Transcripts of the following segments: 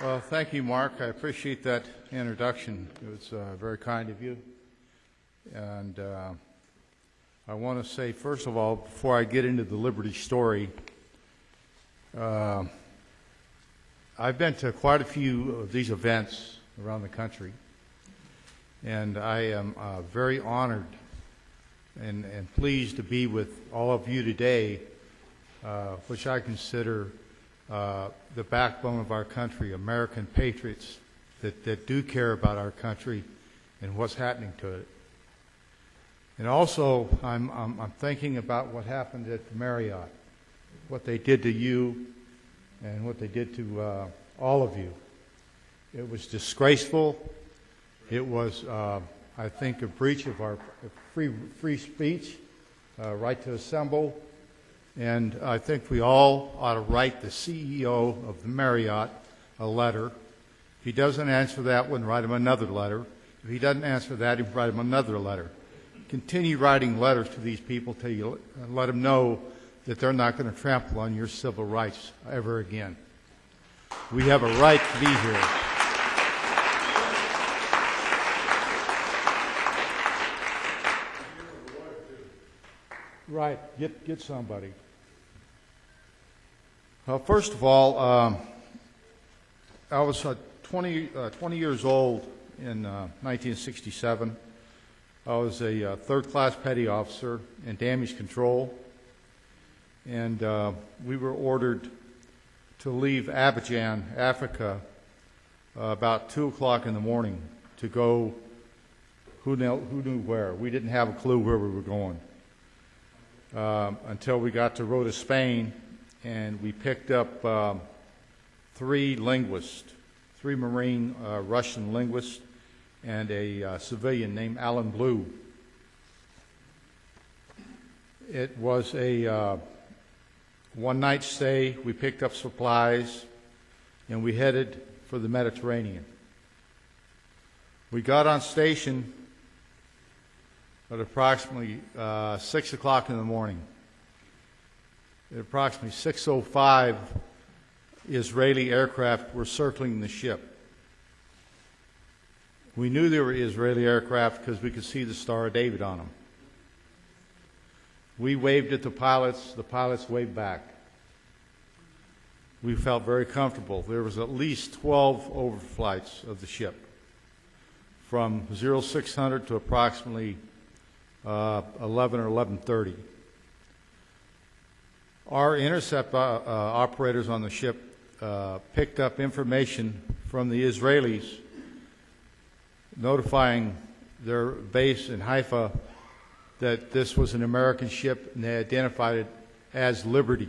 Well, thank you, Mark. I appreciate that introduction. It was very kind of you. And I want to say, first of all, before I get into the Liberty story, I've been to quite a few of these events around the country, and I am very honored and pleased to be with all of you today, which I consider the backbone of our country, American patriots that do care about our country and what's happening to it. And also, I'm thinking about what happened at the Marriott, what they did to you and what they did to all of you. It was disgraceful. It was, I think, a breach of our free speech, right to assemble. And I think we all ought to write the CEO of the Marriott a letter. If he doesn't answer that one, write him another letter. If he doesn't answer that, write him another letter. Continue writing letters to these people till you let them know that they're not going to trample on your civil rights ever again. We have a right to be here. Right, get somebody. Well, first of all, I was 20 years old in 1967. I was a third-class petty officer in damage control, and we were ordered to leave Abidjan, Africa, about 2 o'clock in the morning to go who knew where. We didn't have a clue where we were going until we got to Rota, Spain, and we picked up three Marine Russian linguists, and a civilian named Alan Blue. It was a one-night stay. We picked up supplies, and we headed for the Mediterranean. We got on station at approximately 6 o'clock in the morning. At approximately 6:05, Israeli aircraft were circling the ship. We knew they were Israeli aircraft because we could see the Star of David on them. We waved at the pilots waved back. We felt very comfortable. There was at least 12 overflights of the ship from 0600 to approximately 11 or 11:30. Our intercept operators on the ship picked up information from the Israelis notifying their base in Haifa that this was an American ship, and they identified it as Liberty,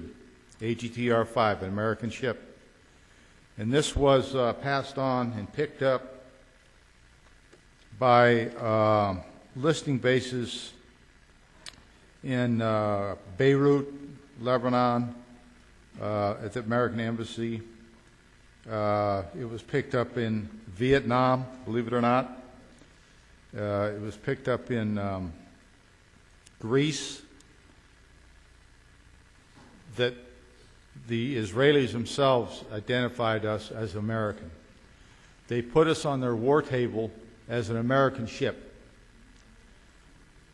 AGTR-5, an American ship. And this was passed on and picked up by listening bases in Beirut, Lebanon, at the American Embassy. It was picked up in Vietnam, believe it or not. It was picked up in Greece. That the Israelis themselves identified us as American. They put us on their war table as an American ship.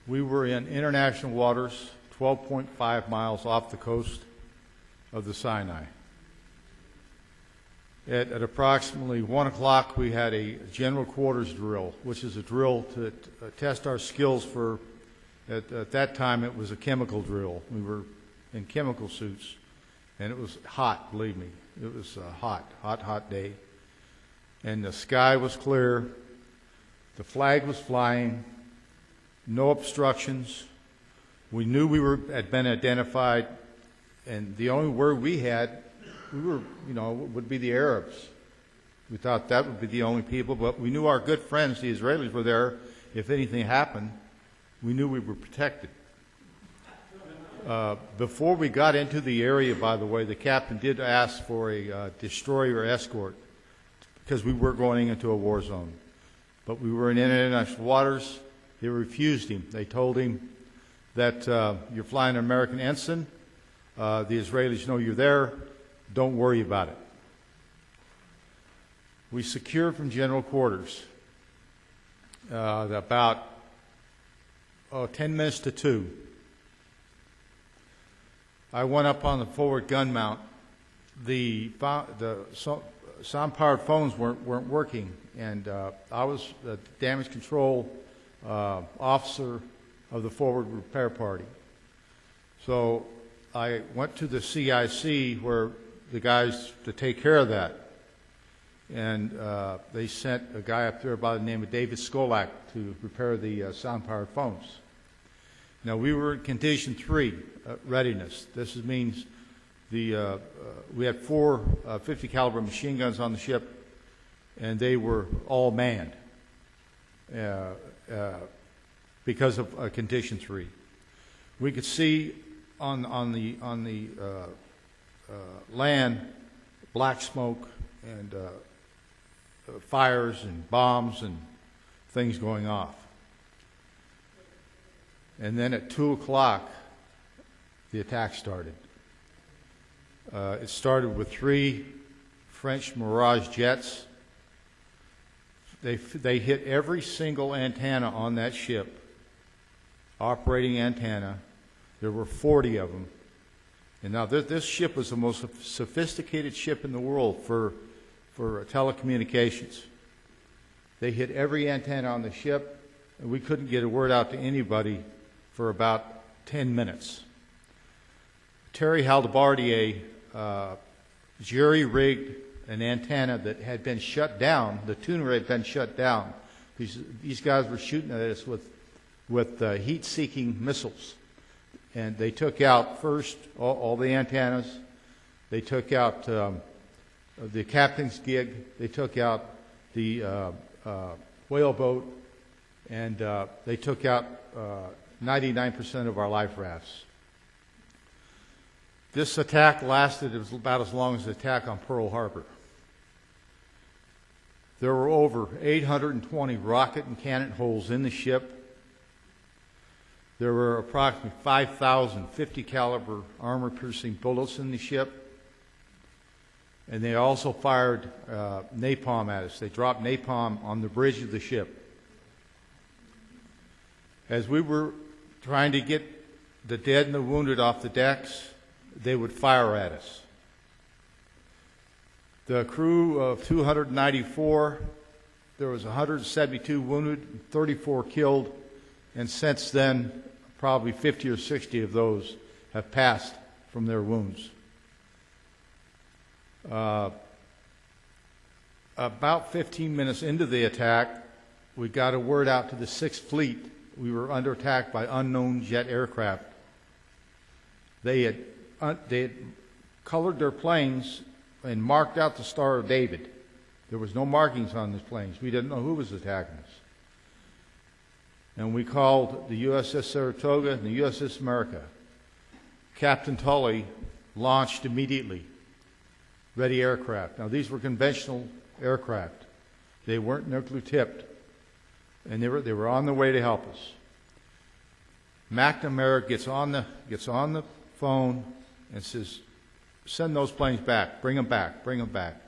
We were in international waters, 12.5 miles off the coast of the Sinai. At approximately 1 o'clock, we had a general quarters drill, which is a drill to test our skills for, at that time, it was a chemical drill. We were in chemical suits, and it was hot, believe me. It was a hot day. And the sky was clear. The flag was flying. No obstructions. We knew had been identified, and the only word we had, would be the Arabs. We thought that would be the only people, but we knew our good friends, the Israelis, were there. If anything happened, we knew we were protected. Before we got into the area, by the way, the captain did ask for a destroyer escort because we were going into a war zone. But we were in international waters. They refused him. They told him that you're flying an American ensign. The Israelis know you're there. Don't worry about it. We secured from general quarters about 10 minutes to 2. I went up on the forward gun mount. The sound-powered phones weren't working, and I was the damage control officer of the forward repair party. So I went to the CIC where the guys to take care of that. And they sent a guy up there by the name of David Skolak to repair the sound-powered phones. Now, we were in condition 3, readiness. This means we had 4 50 caliber machine guns on the ship, and they were all manned because of condition 3. We could see on the land black smoke and fires and bombs and things going off. And then at 2 o'clock, the attack started. It started with 3 French Mirage jets. They hit every single antenna on that ship, operating antenna. There were 40 of them. And now this ship was the most sophisticated ship in the world for telecommunications. They hit every antenna on the ship, and we couldn't get a word out to anybody for about 10 minutes. Terry Haldebardier jury-rigged an antenna that had been shut down. The tuner had been shut down. These guys were shooting at us with heat-seeking missiles. And they took out first all the antennas. They took out the captain's gig. They took out the whale boat, and they took out 99% of our life rafts. This attack lasted about as long as the attack on Pearl Harbor. There were over 820 rocket and cannon holes in the ship. There were approximately 5,000 50 caliber armor-piercing bullets in the ship. And they also fired napalm at us. They dropped napalm on the bridge of the ship. As we were trying to get the dead and the wounded off the decks, they would fire at us. The crew of 294, there was 172 wounded, 34 killed, and since then, probably 50 or 60 of those have passed from their wounds. About 15 minutes into the attack, we got a word out to the 6th Fleet. We were under attack by unknown jet aircraft. They had colored their planes and marked out the Star of David. There was no markings on these planes. We didn't know who was attacking us. And we called the USS Saratoga and the USS America. Captain Tillawi launched immediately. Ready aircraft. Now, these were conventional aircraft. They weren't nuclear tipped. And they were on their way to help us. McNamara gets on the phone and says, send those planes back. Bring them back. Bring them back.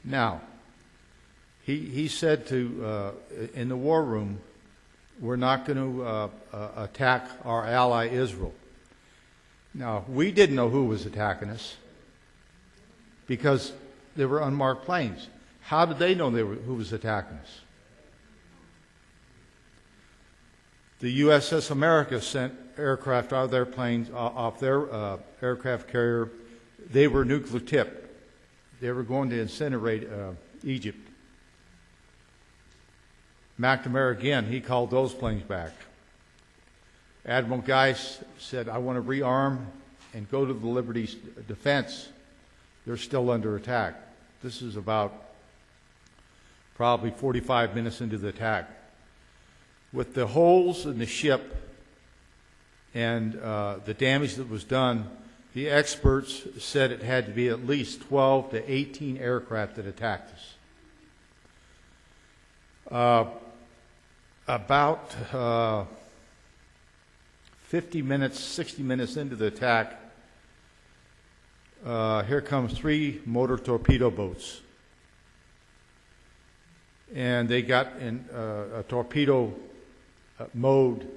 Now, he said in the war room, we're not going to attack our ally Israel. Now, we didn't know who was attacking us because they were unmarked planes. How did they know who was attacking us? The USS America sent aircraft out of their planes, off their aircraft carrier. They were nuclear tipped. They were going to incinerate Egypt. McNamara, again, he called those planes back. Admiral Geist said, I want to rearm and go to the Liberty's defense. They're still under attack. This is about probably 45 minutes into the attack. With the holes in the ship and the damage that was done, the experts said it had to be at least 12 to 18 aircraft that attacked us. About 50 minutes, 60 minutes into the attack, here comes 3 motor torpedo boats. and they got in a torpedo mode.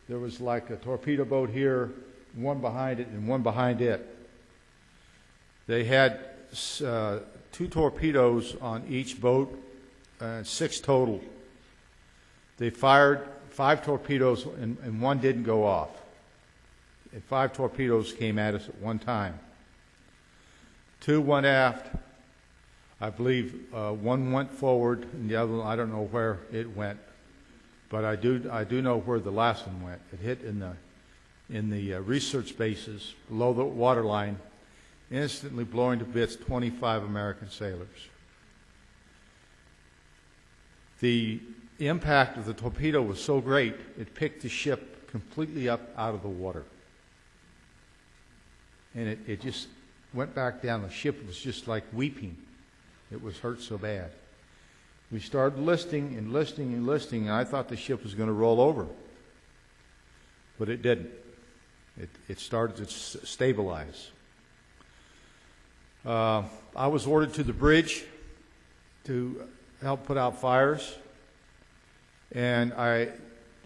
There was like a torpedo boat here, one behind it and one behind it. They had 2 torpedoes on each boat, 6 total. They fired 5 torpedoes and one didn't go off. And 5 torpedoes came at us at one time. 2 went aft. I believe one went forward and the other one, I don't know where it went. But I do know where the last one went. It hit in the research bases below the waterline, instantly blowing to bits 25 American sailors. The impact of the torpedo was so great, it picked the ship completely up out of the water. And it just went back down. The ship was just like weeping. It was hurt so bad. We started listing and listing and listing, and I thought the ship was going to roll over. But it didn't. It started to stabilize. I was ordered to the bridge to help put out fires. And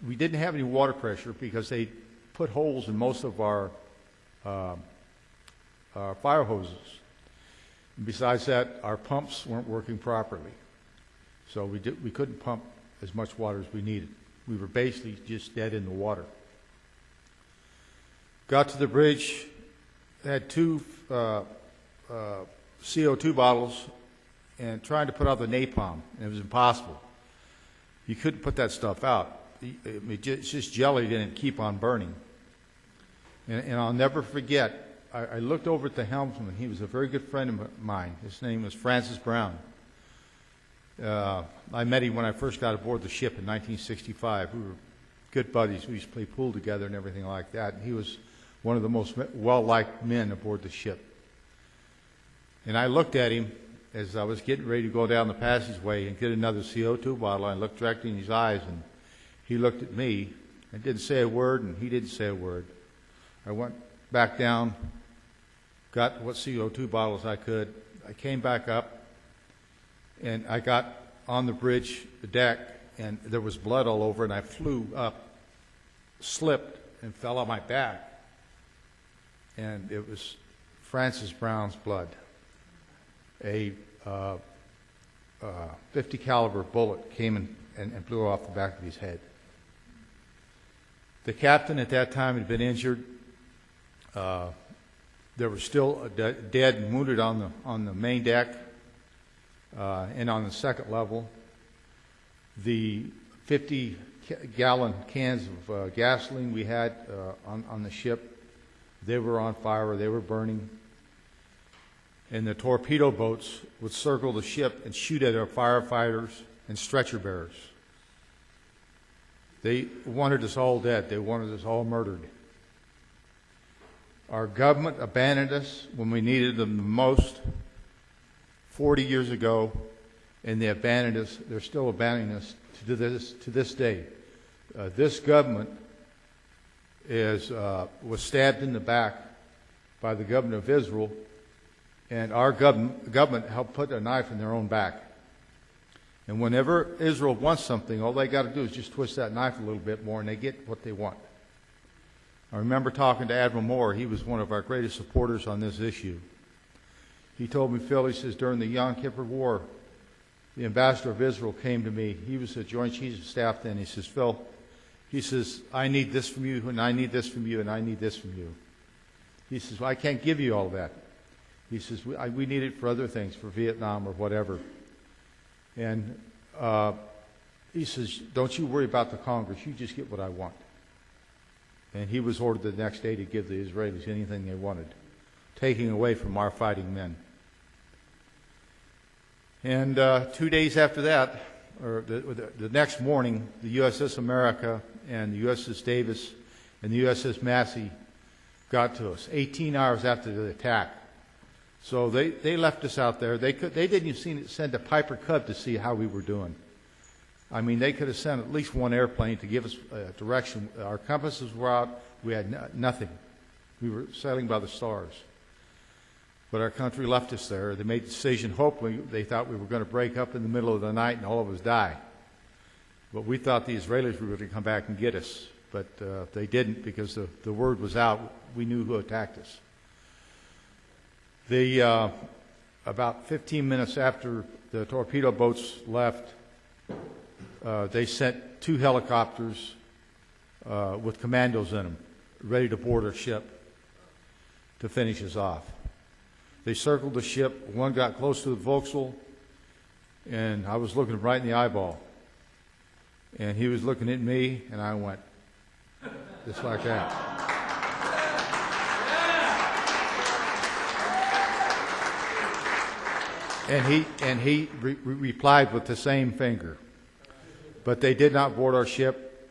we didn't have any water pressure because they put holes in most of our fire hoses. And besides that, our pumps weren't working properly. So we couldn't pump as much water as we needed. We were basically just dead in the water. Got to the bridge, had 2 CO2 bottles, and trying to put out the napalm, and it was impossible. You couldn't put that stuff out. It's just jellied in and keep on burning. And I'll never forget, I looked over at the helmsman. He was a very good friend of mine. His name was Francis Brown. I met him when I first got aboard the ship in 1965. We were good buddies. We used to play pool together and everything like that. And he was one of the most well-liked men aboard the ship. And I looked at him as I was getting ready to go down the passageway and get another CO2 bottle. I looked directly in his eyes, and he looked at me and didn't say a word, and he didn't say a word. I went back down, got what CO2 bottles I could. I came back up, and I got on the bridge, the deck, and there was blood all over, and I flew up, slipped, and fell on my back. And it was Francis Brown's blood. A 50 caliber bullet came and blew off the back of his head. The captain at that time had been injured. There were still dead and wounded on the main deck and on the second level. The 50-gallon cans of gasoline we had on the ship, they were on fire, or they were burning. And the torpedo boats would circle the ship and shoot at our firefighters and stretcher bearers. They wanted us all dead. They wanted us all murdered. Our government abandoned us when we needed them the most 40 years ago, and they abandoned us. They're still abandoning us to this day. This government was stabbed in the back by the government of Israel, and our government helped put a knife in their own back. And whenever Israel wants something, all they got to do is just twist that knife a little bit more, and they get what they want. I remember talking to Admiral Moore. He was one of our greatest supporters on this issue. He told me, Phil, he says, during the Yom Kippur War, the ambassador of Israel came to me. He was the Joint Chiefs of Staff then. He says, Phil, he says, I need this from you, and I need this from you, and I need this from you. He says, well, I can't give you all that. He says, we need it for other things, for Vietnam or whatever. And he says, don't you worry about the Congress. You just get what I want. And he was ordered the next day to give the Israelis anything they wanted, taking away from our fighting men. And 2 days after that, or the next morning, the USS America and the USS Davis and the USS Massey got to us 18 hours after the attack. So they left us out there. They didn't even send a Piper Cub to see how we were doing. I mean, they could have sent at least one airplane to give us direction. Our compasses were out. We had nothing. We were sailing by the stars. But our country left us there. They made the decision, hopefully, they thought we were going to break up in the middle of the night and all of us die. But we thought the Israelis were going to come back and get us. But they didn't, because the word was out. We knew who attacked us. About 15 minutes after the torpedo boats left, they sent 2 helicopters with commandos in them, ready to board our ship to finish us off. They circled the ship. One got close to the forecastle, and I was looking him right in the eyeball. And he was looking at me, and I went, just like that. And he replied with the same finger. But they did not board our ship.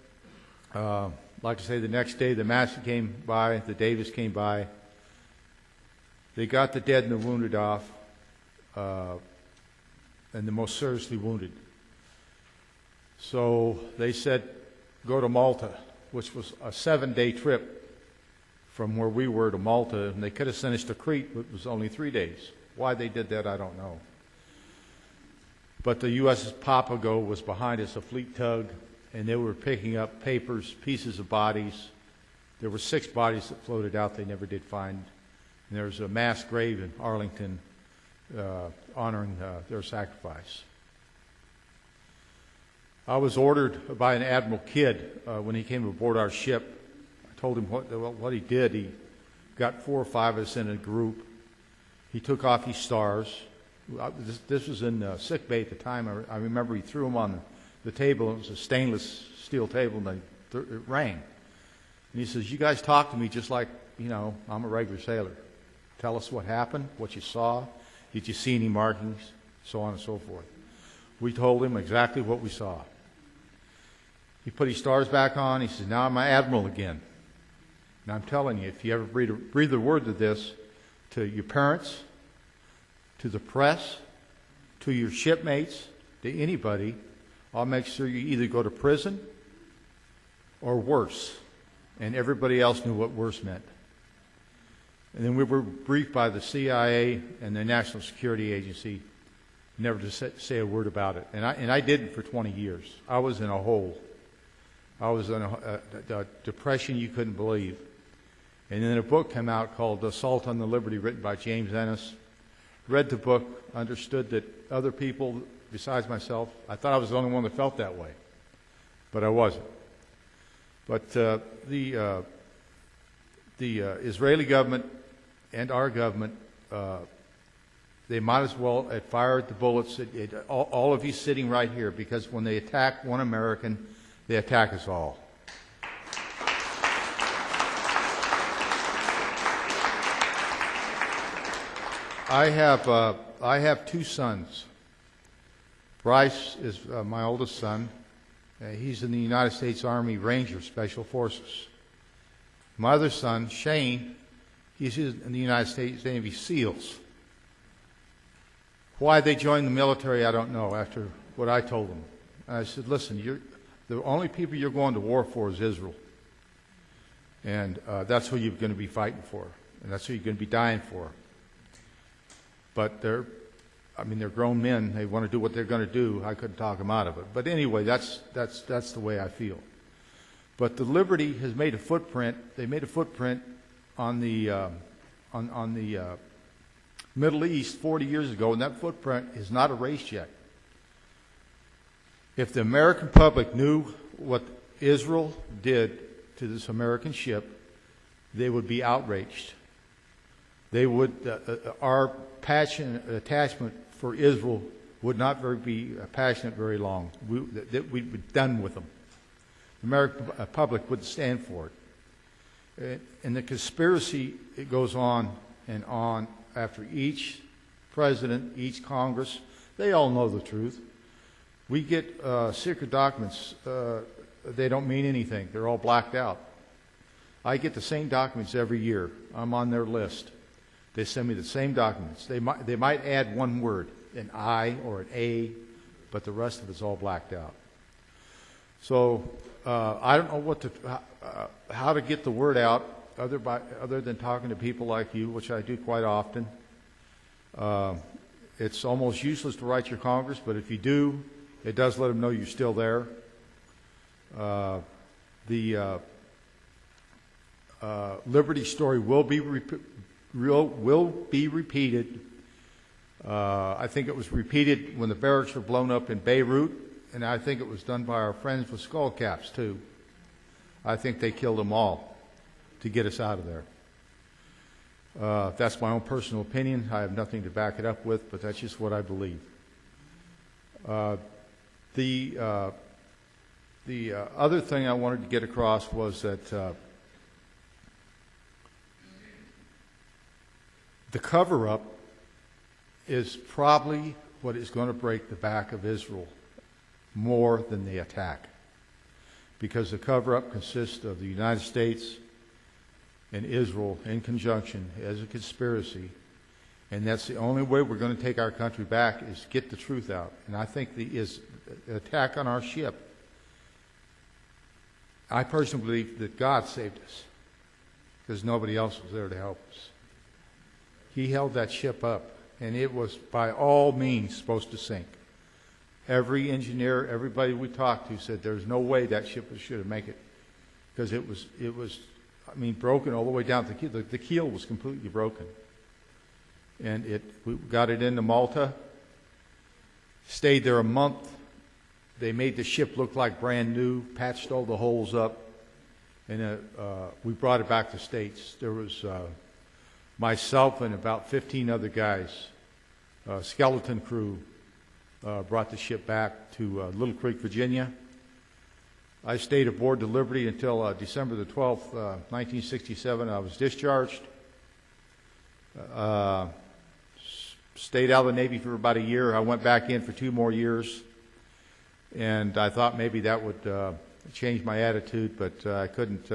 Like I say, the next day the Massey came by, the Davis came by. They got the dead and the wounded off, and the most seriously wounded. So they said, go to Malta, which was a 7-day trip from where we were to Malta, and they could have sent us to Crete, but it was only 3 days. Why they did that, I don't know. But the USS Papago was behind us, a fleet tug, and they were picking up papers, pieces of bodies. There were 6 bodies that floated out they never did find. And there's a mass grave in Arlington honoring their sacrifice. I was ordered by an Admiral Kidd when he came aboard our ship. I told him what he did. He got 4 or 5 of us in a group. He took off his stars. This was in sick bay at the time. I remember he threw them on the table. It was a stainless steel table, and it rang. And he says, you guys talk to me just like, I'm a regular sailor. Tell us what happened, what you saw. Did you see any markings? So on and so forth. We told him exactly what we saw. He put his stars back on. He says, now I'm my admiral again. And I'm telling you, if you ever breathe a word of this to your parents, to the press, to your shipmates, to anybody, I'll make sure you either go to prison or worse. And everybody else knew what worse meant. And then we were briefed by the CIA and the National Security Agency never to say a word about it. And I didn't for 20 years. I was in a hole. I was in a depression you couldn't believe. And then a book came out called Assault on the Liberty, written by James Ennis. Read the book, understood that other people besides myself, I thought I was the only one that felt that way. But I wasn't. But the Israeli government and our government, they might as well have fired the bullets at all of you sitting right here, because when they attack one American, they attack us all. I have 2 sons. Bryce is my oldest son. He's in the United States Army Ranger Special Forces. My other son, Shane, he's in the United States Navy SEALs. Why they joined the military, I don't know, after what I told them. I said, listen, the only people you're going to war for is Israel. And that's who you're going to be fighting for. And that's who you're going to be dying for. But they're grown men. They want to do what they're going to do. I couldn't talk them out of it. But anyway, that's the way I feel. But the Liberty has made a footprint. They made a footprint on the Middle East 40 years ago, and that footprint is not erased yet. If the American public knew what Israel did to this American ship, they would be outraged. They would. Our passionate attachment for Israel would not be passionate very long. We'd be done with them. The American public wouldn't stand for it. And the conspiracy, it goes on and on after each president, each Congress. They all know the truth. We get secret documents. They don't mean anything. They're all blacked out. I get the same documents every year. I'm on their list. They send me the same documents. They might add one word, an I or an A, but the rest of it's all blacked out. So I don't know how to get the word out other than talking to people like you, which I do quite often, It's almost useless to write your Congress, but if you do, it does let them know you're still there. The Liberty story will be repeated. I think it was repeated when the barracks were blown up in Beirut, and I think it was done by our friends with skull caps too. I think they killed them all to get us out of there. That's my own personal opinion. I have nothing to back it up with, but that's just what I believe. The other thing I wanted to get across was that the cover-up is probably what is going to break the back of Israel more than the attack, because the cover-up consists of the United States and Israel in conjunction as a conspiracy, and that's the only way we're going to take our country back is get the truth out. And I think the attack on our ship, I personally believe that God saved us because nobody else was there to help us. He held that ship up, and it was by all means supposed to sink. Every engineer, everybody we talked to said there's no way that ship should have made it, because it was broken all the way down to the keel. The keel was completely broken. And we got it into Malta, stayed there a month. They made the ship look like brand new, patched all the holes up, and we brought it back to the States. There was myself and about 15 other guys, skeleton crew, brought the ship back to Little Creek, Virginia. I stayed aboard the Liberty until December the 12th, 1967. I was discharged. Stayed out of the Navy for about a year. I went back in for 2 more years, and I thought maybe that would change my attitude, but I couldn't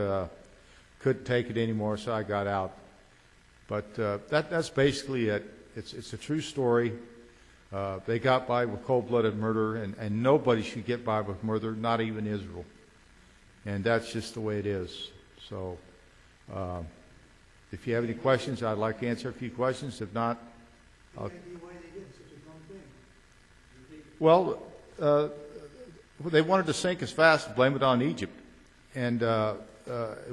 take it anymore, so I got out. But that's basically it. It's a true story. They got by with cold-blooded murder, and nobody should get by with murder, not even Israel. And that's just the way it is. So if you have any questions, I'd like to answer a few questions. If not, I'll... Well, they wanted to sink us fast and blame it on Egypt. And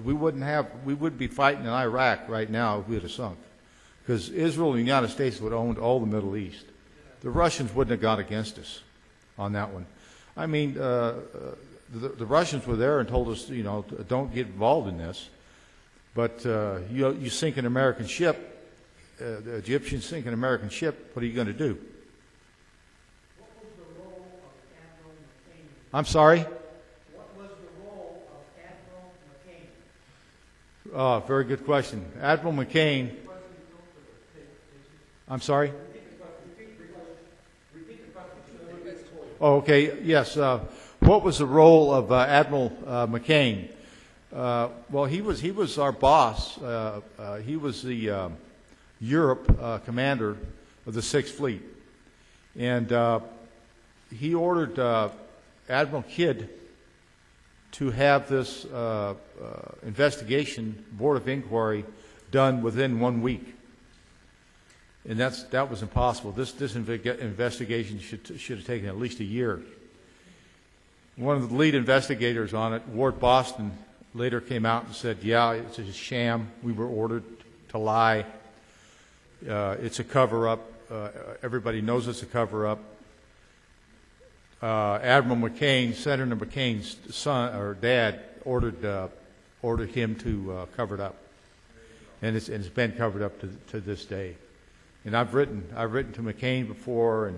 we wouldn't be fighting in Iraq right now if we had sunk. Because Israel and the United States would have owned all the Middle East. The Russians wouldn't have gone against us on that one. I mean, the Russians were there and told us, don't get involved in this. But you sink an American ship, the Egyptians sink an American ship, what are you going to do? What was the role of Admiral McCain? I'm sorry? What was the role of Admiral McCain? Very good question. Admiral McCain... I'm sorry? Oh, okay. Yes. What was the role of Admiral McCain? Well, he was our boss. He was the Europe commander of the 6th Fleet, and he ordered Admiral Kidd to have this investigation, board of inquiry, done within 1 week. And that was impossible. This investigation should have taken at least a year. One of the lead investigators on it, Ward Boston, later came out and said, yeah, it's a sham. We were ordered to lie. It's a cover-up. Everybody knows it's a cover-up. Admiral McCain, Senator McCain's son or dad, ordered him to cover it up. And it's been covered up to this day. And I've written to McCain before,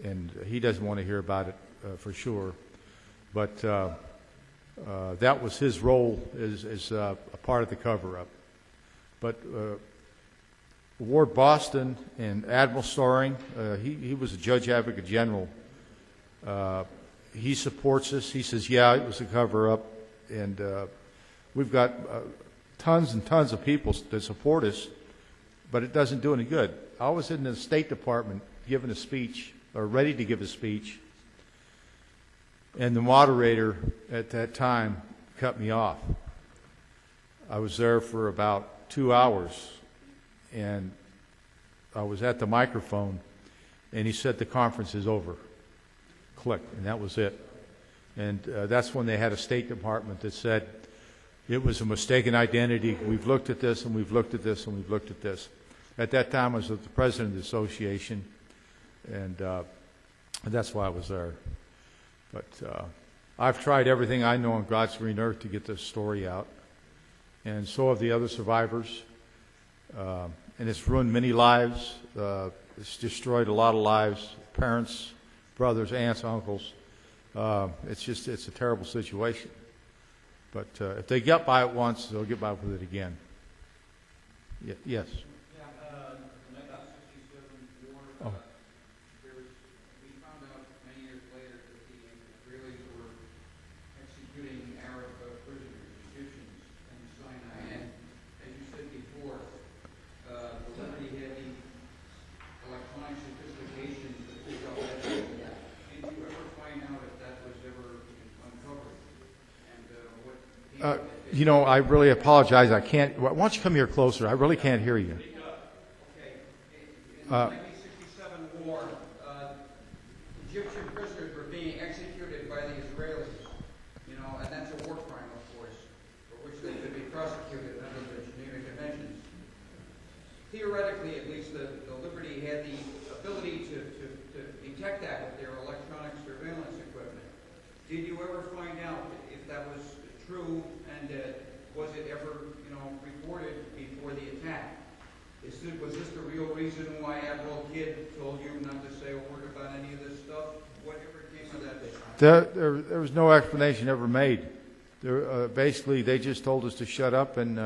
and he doesn't want to hear about it for sure. But that was his role as a part of the cover-up. But Ward Boston and Admiral Storing, he was a Judge Advocate General. He supports us. He says, yeah, it was a cover-up. And we've got tons and tons of people that support us. But it doesn't do any good. I was in the State Department giving a speech, or ready to give a speech, and the moderator at that time cut me off. I was there for about 2 hours, and I was at the microphone, and he said the conference is over. Click, and that was it. And that's when they had a State Department that said it was a mistaken identity. We've looked at this, and we've looked at this, and we've looked at this. At that time, I was the president of the association, and that's why I was there. But I've tried everything I know on God's green earth to get this story out, and so have the other survivors. And it's ruined many lives. It's destroyed a lot of lives, parents, brothers, aunts, uncles. It's a terrible situation. But if they get by it once, they'll get by with it again. Yes. Yeah, in about 67 war, Oh. we found out many years later that the Israelis were executing Arab prisoners, Egyptians, in Sinai. And as you said before, the Liberty had the electronic sophistication to pick up that data. Did you ever find out if that was ever uncovered? And what came of it? You know, I really apologize. I can't. Why don't you come here closer? I really can't hear you. Okay. In the 1967 war, Egyptian prisoners were being executed by the Israelis, and that's a war crime, of course, for which they could be prosecuted under the Geneva Conventions. Theoretically, at least, the Liberty had the ability to detect that with their electronic surveillance equipment. Did you ever find out if that was true, and was it ever, reported before the attack? Was this the real reason why Admiral Kidd told you not to say a word about any of this stuff? Whatever came of that? There was no explanation ever made. Basically, they just told us to shut up, and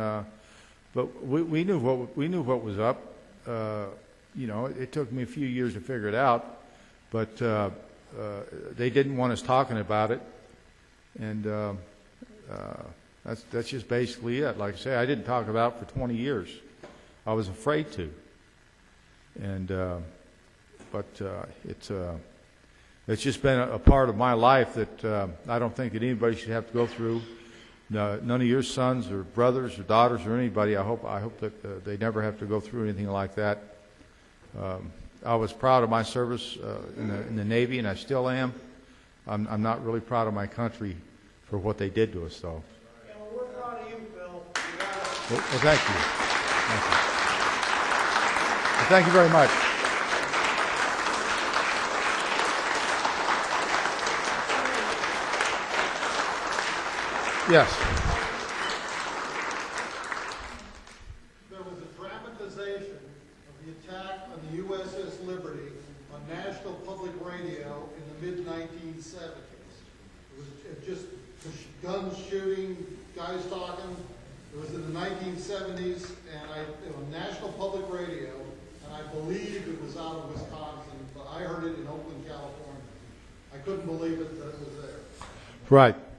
but we knew what was up. It took me a few years to figure it out, but they didn't want us talking about it, and that's just basically it. Like I say, I didn't talk about it for 20 years. I was afraid to, and but it's just been a part of my life that I don't think that anybody should have to go through. None of your sons or brothers or daughters or anybody. I hope that they never have to go through anything like that. I was proud of my service in the Navy, and I still am. I'm not really proud of my country for what they did to us, though. Yeah, well, we're proud of you, Phil. Well, thank you. Thank you. Well, thank you very much. Yes. There was a dramatization of the attack on the USS Liberty on National Public Radio in the mid-1970s. It was just guns shooting, guys talking. It was in the 1970s, and on National Public Radio, and I believe it was out of Wisconsin, but I heard it in Oakland, California. I couldn't believe it that it was there.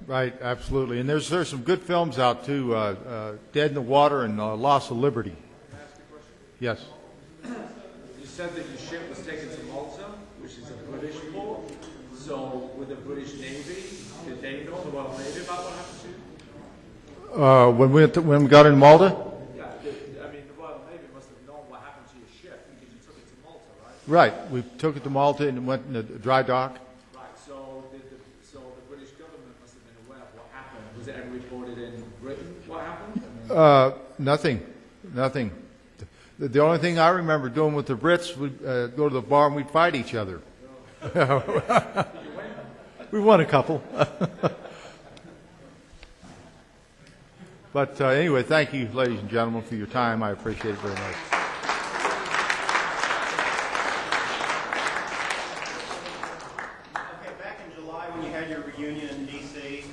Right, absolutely. And there's some good films out too. Dead in the Water and Loss of Liberty. Can I ask you a question? Yes. You said that your ship was taken to Malta, which is a British port. So, with the British Navy, did they know, the Royal Navy, about what happened to you? When we got in Malta? Yeah, the Royal Navy must have known what happened to your ship because you took it to Malta, right? Right. We took it to Malta and went in the dry dock. Right. So, the British government must have been aware of what happened. Was it ever reported in Britain? What happened? Nothing. The only thing I remember doing with the Brits, we'd go to the bar and we'd fight each other. We won a couple. But anyway, thank you, ladies and gentlemen, for your time. I appreciate it very much. Okay, back in July when you had your reunion in D.C.,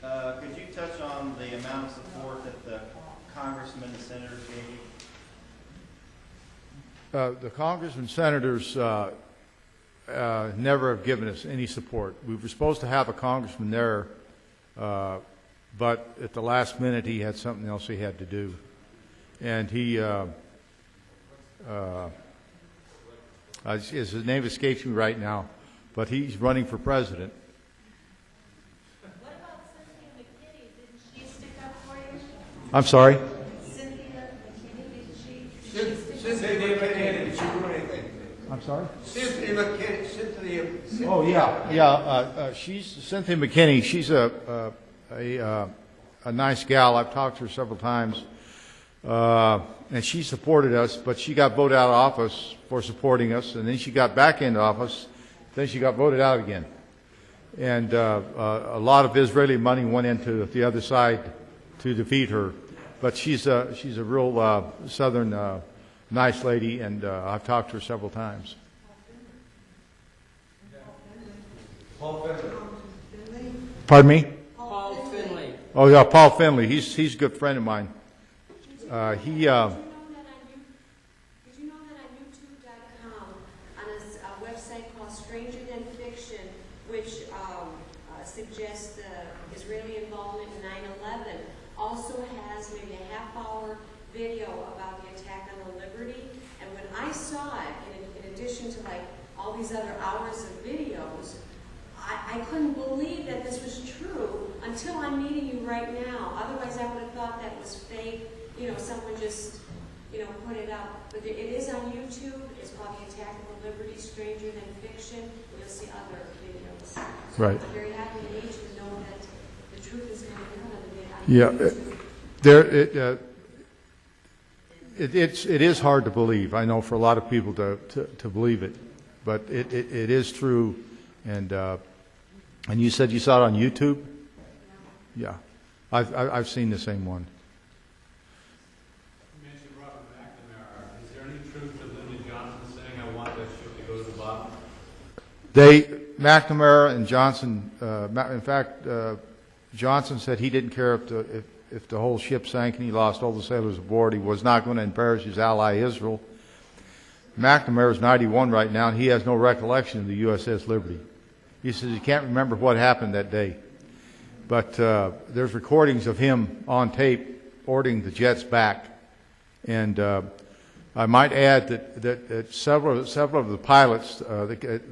could you touch on the amount of support that the congressmen and senators gave you? The congressmen and senators never have given us any support. We were supposed to have a congressman there, but at the last minute he had something else he had to do. And his name escapes me right now, but he's running for president. What about Cynthia McKinney? Didn't she stick up for you? I'm sorry? Cynthia McKinney, did she stick up for you? Cynthia McKinney. I'm sorry? Cynthia McKinney, Oh, yeah. She's Cynthia McKinney. She's a nice gal. I've talked to her several times. And she supported us, but she got voted out of office for supporting us, and then she got back into office. Then she got voted out again. And a lot of Israeli money went into the other side to defeat her. But she's a real southern nice lady, and I've talked to her several times. Paul Finley. Pardon me? Paul Finley. Oh yeah, Paul Finley. He's a good friend of mine. Did you know that on YouTube.com, on a website called Stranger Than Fiction, which suggests Israeli involvement in 9/11, also has maybe a half-hour video about the attack on the Liberty. And when I saw it, in addition to like all these other hours of videos, I couldn't believe that this was true until I'm meeting you right now. Otherwise, I would have thought that was fake. Someone just, put it up. But it is on YouTube. It's called The Attack of the Liberty, Stranger Than Fiction. You'll see other videos. So Right. I'm very happy to meet you and know that the truth is going to come out of the It is hard to believe. I know for a lot of people to believe it, but it is true. And you said you saw it on YouTube? Yeah, I've seen the same one. You mentioned Robert McNamara. Is there any truth to Lyndon Johnson saying, "I want that ship to go to the bottom"? McNamara and Johnson. In fact, Johnson said he didn't care if the whole ship sank and he lost all the sailors aboard. He was not going to embarrass his ally Israel. McNamara is 91 right now, and he has no recollection of the USS Liberty. He says he can't remember what happened that day. But there's recordings of him on tape ordering the jets back. And I might add that several of the pilots that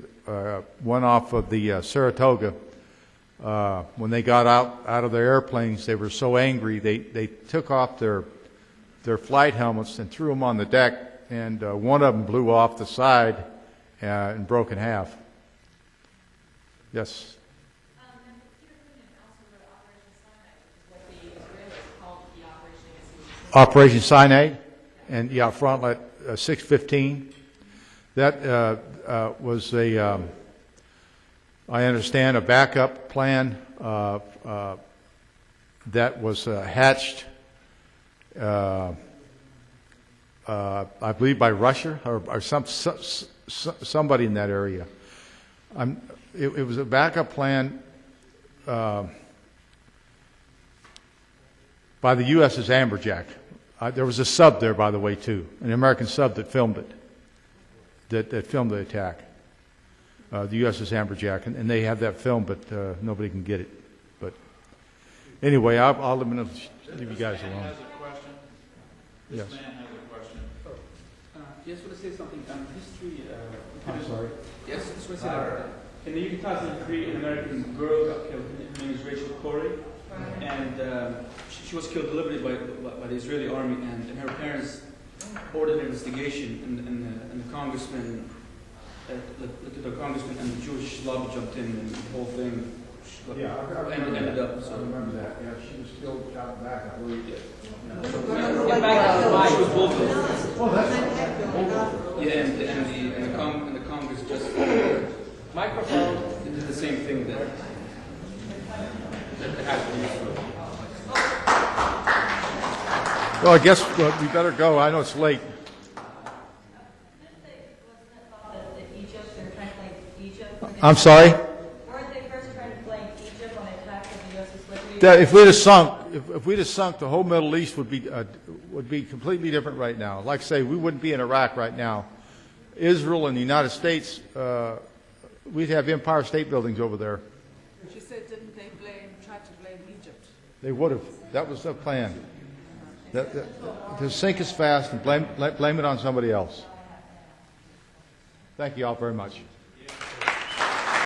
went off of the Saratoga, when they got out of their airplanes, they were so angry they took off their flight helmets and threw them on the deck, and one of them blew off the side and broke in half. Yes. Operation Sinai, and Frontlet 615. That was I understand, a backup plan that was hatched, I believe, by Russia or somebody in that area. It was a backup plan by the USS Amberjack. There was a sub there, by the way, too, an American sub that filmed it, that filmed the attack. The USS Amberjack, and they have that film, but nobody can get it. But anyway, I'll leave you guys alone. Has a question. Yes. This man has a question. Just want to say something on history. I'm sorry. Yes, just want to say that in the year 2003, an American girl got killed. Her name is Rachel Corey, and she was killed deliberately by the Israeli army. And her parents ordered an investigation, and the congressman. The congressman and the Jewish lobby jumped in, and the whole thing ended up. So. I remember that. Yeah, she was still shot back, I believe. She was bulldozed. Oh, that's Yeah, and the Congress just microphone did the same thing that happened. Well, I guess we better go. I know it's late. I'm sorry? Weren't they first trying to blame Egypt on the attack of the USS Liberty? That if we'd have sunk, the whole Middle East would be completely different right now. Like I say, we wouldn't be in Iraq right now. Israel and the United States, we'd have Empire State Buildings over there. She said, didn't they try to blame Egypt? They would have. That was the plan. To sink us fast and blame it on somebody else. Thank you all very much.